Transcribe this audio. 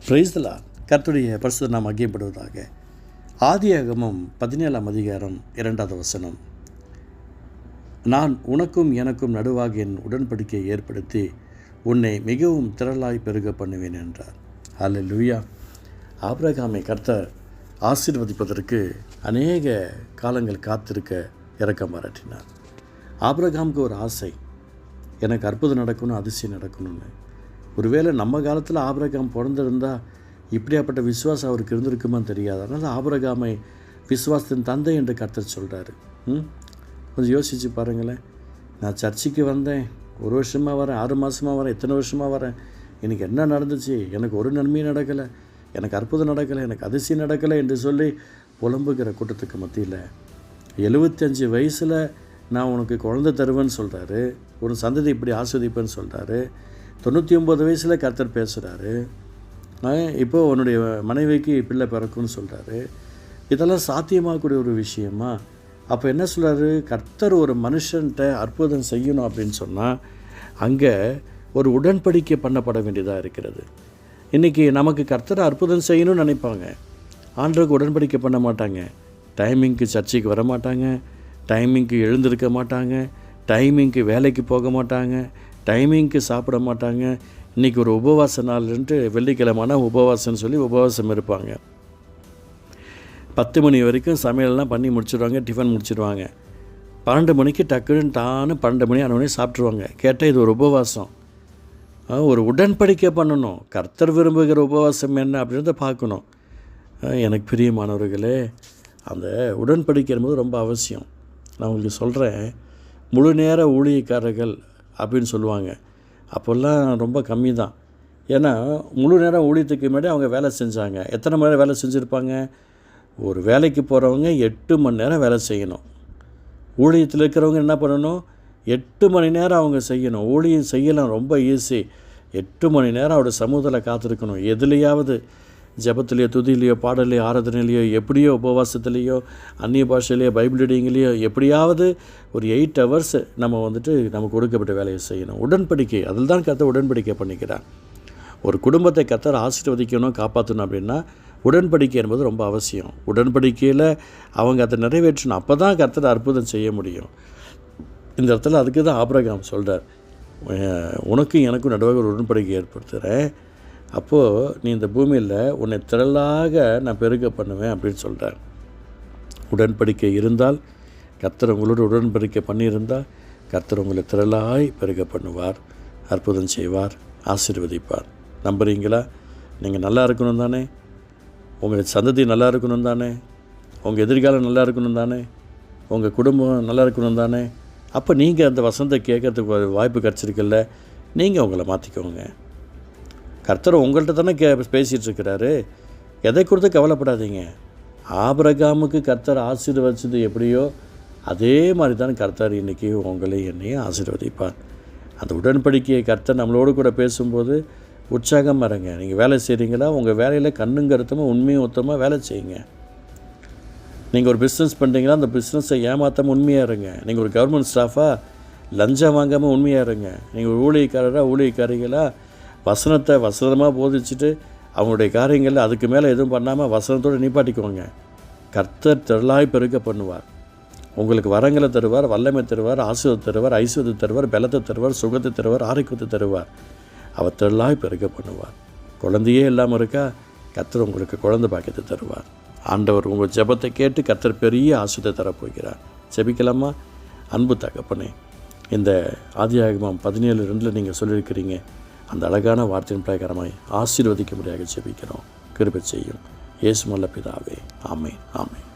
Praise the Lord. கர்த்தருடைய பரிசுத்த நாமம் மகிமைப்படுவதாக. ஆதியாகமம் 17ஆம் அதிகாரம் 2வது வசனம். நான் உனக்கும் எனக்கும் நடுவாக என் உடன்படிக்கையை ஏற்படுத்தி உன்னை மிகவும் திரளாய் பெருக பண்ணுவேன் என்றார். அல்லேலூயா. ஆபிரகாமை கர்த்தர் ஆசீர்வதிப்பதற்கு அநேக காலங்கள் காத்திருக்க இரக்கம் பாராட்டினார். ஆபிரகாமுக்கு ஒரு ஆசை, எனக்கு அற்புதம் நடக்கணும், அதிசயம் நடக்கணும்னு. ஒருவேளை நம்ம காலத்தில் ஆபிரகாம் பிறந்திருந்தால் இப்படியாப்பட்ட விசுவாசம் அவருக்கு இருந்திருக்குமான்னு தெரியாது. அதனால் ஆபிரகாமை விசுவாசத்தின் தந்தை என்று கர்த்தர் சொல்கிறாரு. கொஞ்சம் யோசித்து பாருங்களேன். நான் சர்ச்சுக்கு வந்தேன், 1 வருஷமாக வரேன், 6 மாதமாக வரேன், எத்தனை வருஷமாக வரேன், எனக்கு என்ன நடந்துச்சு, எனக்கு ஒரு நன்மையும் நடக்கலை, எனக்கு அற்புதம் நடக்கலை, எனக்கு அதிசயம் நடக்கலை என்று சொல்லி புலம்புகிற கூட்டத்துக்கு மத்தியில் 75 வயசில் நான் உனக்கு குழந்தை தருவேன்னு சொல்கிறாரு, ஒரு சந்ததி இப்படி ஆஸ்வதிப்பேன்னு சொல்கிறாரு. 99 வயசில் கர்த்தர் பேசுகிறாரு. இப்போது உன்னுடைய மனைவிக்கு பிள்ளை பிறக்கும்னு சொல்கிறாரு. இதெல்லாம் சாத்தியமாகக்கூடிய ஒரு விஷயமா? அப்போ என்ன சொல்கிறாரு? கர்த்தர் ஒரு மனுஷன்கிட்ட அற்புதம் செய்யணும் அப்படின்னு சொன்னால் அங்கே ஒரு உடன்படிக்கை பண்ணப்பட வேண்டியதாக இருக்கிறது. இன்றைக்கி நமக்கு கர்த்தர் அற்புதம் செய்யணும்னு நினைப்பாங்க, ஆண்டவருக்கு உடன்படிக்கை பண்ண மாட்டாங்க. டைமிங்க்கு சர்ச்சைக்கு வர மாட்டாங்க, டைமிங்க்கு எழுந்திருக்க மாட்டாங்க, டைமிங்க்கு வேலைக்கு போக மாட்டாங்க, டைமிங்க்கு சாப்பிட மாட்டாங்க. இன்றைக்கி ஒரு உபவாச நாள்ன்ட்டு வெள்ளிக்கிழமைனா உபவாசம்னு சொல்லி உபவாசம் இருப்பாங்க. 10 மணி வரைக்கும் சமையல்லாம் பண்ணி முடிச்சிடுவாங்க, டிஃபன் முடிச்சிடுவாங்க. 12 மணிக்கு டக்குன்னு 12 மணி ஆனவொடனே சாப்பிட்ருவாங்க. கேட்டால் இது ஒரு உபவாசம். ஒரு உடன்படிக்கை பண்ணணும். கர்த்தர் விரும்புகிற உபவாசம் என்ன அப்படின்றத பார்க்கணும். எனக்கு பிரியமானவர்களே, அந்த உடன்படிக்கை என்பது ரொம்ப அவசியம். நான் உங்களுக்கு சொல்கிறேன், முழு நேர ஊழியக்காரர்கள் அப்படின்னு சொல்லுவாங்க. அப்போல்லாம் ரொம்ப கம்மி தான். ஏன்னா முழு நேரம் ஊழியத்துக்கு முன்னாடி அவங்க வேலை செஞ்சாங்க. எத்தனை மணி நேரம் வேலை செஞ்சுருப்பாங்க? ஒரு வேலைக்கு போகிறவங்க 8 மணி நேரம் வேலை செய்யணும். ஊழியத்தில் இருக்கிறவங்க என்ன பண்ணணும்? 8 மணி நேரம் அவங்க செய்யணும். ஊழியம் செய்யலாம், ரொம்ப ஈஸி. 8 மணி நேரம் அவருடைய சமூகத்தில் காத்திருக்கணும். எதுலையாவது ஜெபத்துலேயோ, துதியிலையோ, பாடலையோ, ஆராதனையிலையோ, எப்படியோ உபவாசத்துலேயோ, அந்நிய பாஷையிலையோ, பைபிள் ரீடிங்லேயோ, எப்படியாவது ஒரு 8 ஹவர்ஸ் நம்ம நமக்கு கொடுக்கப்பட்ட வேலையை செய்யணும். உடன்படிக்கை, அதில் தான் கர்த்தர் உடன்படிக்கை பண்ணிக்கிறார். ஒரு குடும்பத்தை கர்த்தர் ஆசீர்வதிக்கணும், காப்பாற்றணும் அப்படின்னா உடன்படிக்கை என்பது ரொம்ப அவசியம். உடன்படிக்கையில் அவங்க அதை நிறைவேற்றணும். அப்போ தான் கர்த்தர் அற்புதம் செய்ய முடியும். இந்த இடத்துல அதுக்கு தான் ஆபிரகாம் சொல்கிறார், உனக்கும் எனக்கும் நடுவாக ஒரு உடன்படிக்கை ஏற்படுத்துகிறேன். அப்போது நீ இந்த பூமியில் உன்னை திரளாக நான் பெருக பண்ணுவேன் அப்படின்னு சொல்கிறார். உடன்படிக்கை இருந்தால், கர்த்தர் உங்களோட உடன்படிக்கை பண்ணியிருந்தால், கர்த்தர் உங்களை திரளாய் பெருக பண்ணுவார், அற்புதம் செய்வார், ஆசீர்வதிப்பார். நம்புறீங்களா? நீங்கள் நல்லா இருக்கணும் தானே? உங்கள் சந்ததி நல்லா இருக்கணும் தானே? உங்கள் எதிர்காலம் நல்லா இருக்கணும் தானே? உங்கள் குடும்பம் நல்லா இருக்கணும் தானே? அப்போ நீங்கள் அந்த வசனத்தை கேட்கறதுக்கு ஒரு வாய்ப்பு கிடச்சிருக்குல்ல, நீங்கள் உங்களை மாற்றிக்கோங்க. கர்த்தர் உங்கள்கிட்ட தானே பேசிகிட்ருக்கிறாரு. எதை கொடுத்து கவலைப்படாதீங்க. ஆபிரகாமுக்கு கர்த்தர் ஆசீர்வதிச்சது எப்படியோ அதே மாதிரி தான் கர்த்தர் இன்றைக்கி உங்களையும் என்னையும் ஆசீர்வதிப்பார். அந்த உடன்படிக்கையை கர்த்தர் நம்மளோடு கூட பேசும்போது உற்சாகமாக இருங்க. நீங்கள் வேலை செய்கிறீங்களா? உங்கள் வேலையில் கண்ணும் கருத்துமாக உண்மையும் உத்தமாக வேலை செய்யுங்க. நீங்கள் ஒரு பிஸ்னஸ் பண்ணுறீங்களா? அந்த பிஸ்னஸை ஏமாற்றாமல் உண்மையாக இருங்க. நீங்கள் ஒரு கவர்மெண்ட் ஸ்டாஃபாக லஞ்சம் வாங்காமல் உண்மையாக இருங்க. நீங்கள் ஒரு ஊழியக்காரிகளாக வசனமாக போதிச்சுட்டு அவங்களுடைய காரியங்களில் அதுக்கு மேலே எதுவும் பண்ணாமல் வசனத்தோடு நிப்பாட்டிக்குவாங்க. கர்த்தர் திரளாய் பெருக பண்ணுவார். உங்களுக்கு வரங்களை தருவார், வல்லமை தருவார், ஆசீர்வாதம் தருவார், ஐஸ்வர்யத்தை தருவார், பலத்தை தருவார், சுகத்தை தருவார், ஆரோக்கியத்தை தருவார். அவர் திரளாய் பெருக பண்ணுவார். குழந்தையே இல்லாமல் இருக்கா? கர்த்தர் உங்களுக்கு குழந்தை பாக்கியத்தை தருவார். ஆண்டவர் உங்கள் ஜெபத்தை கேட்டு கர்த்தர் பெரிய ஆசீர்வாதத்தை தரப்போகிறார். ஜெபிக்கலாமா? அன்பு தகப்பனே, இந்த ஆதியாகமம் 17:2 நீங்கள் சொல்லியிருக்கிறீங்க. அந்த அழகான வார்த்தையின் பிரகாரமாய் ஆசீர்வதிக்க முடியாக ஜெபிக்கிறோம். கிருபை செய்யும். இயேசு நல்ல பிதாவே. ஆமென், ஆமென்.